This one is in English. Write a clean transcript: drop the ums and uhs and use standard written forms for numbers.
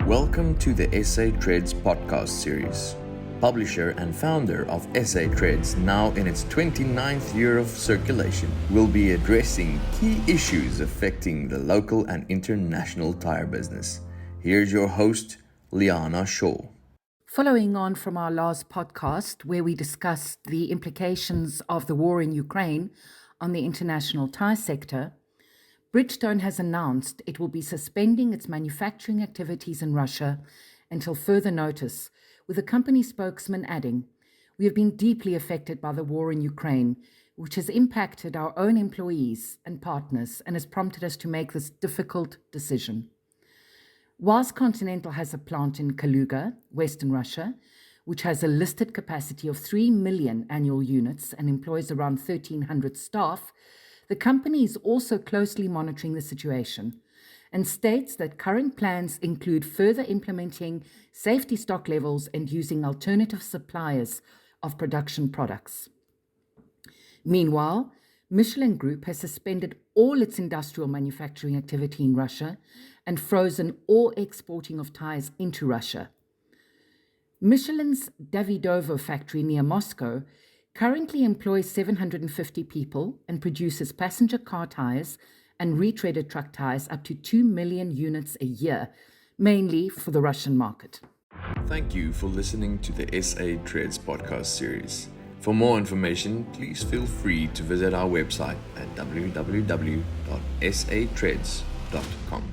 Welcome to the SA Treads podcast series. Publisher and founder of SA Treads, now in its 29th year of circulation, will be addressing key issues affecting the local and international tyre business. Here's your host, Liana Shaw. Following on from our last podcast, where we discussed the implications of the war in Ukraine on the international tyre sector, Bridgestone has announced it will be suspending its manufacturing activities in Russia until further notice, with the company spokesman adding, "We have been deeply affected by the war in Ukraine, which has impacted our own employees and partners and has prompted us to make this difficult decision." Whilst Continental has a plant in Kaluga, Western Russia, which has a listed capacity of 3 million annual units and employs around 1,300 staff, the company is also closely monitoring the situation and states that current plans include further implementing safety stock levels and using alternative suppliers of production products. Meanwhile, Michelin Group has suspended all its industrial manufacturing activity in Russia and frozen all exporting of tyres into Russia. Michelin's Davydovo factory near Moscow currently employs 750 people and produces passenger car tyres and retreaded truck tyres up to 2 million units a year, mainly for the Russian market. Thank you for listening to the SA Treads podcast series. For more information, please feel free to visit our website at www.satreads.com.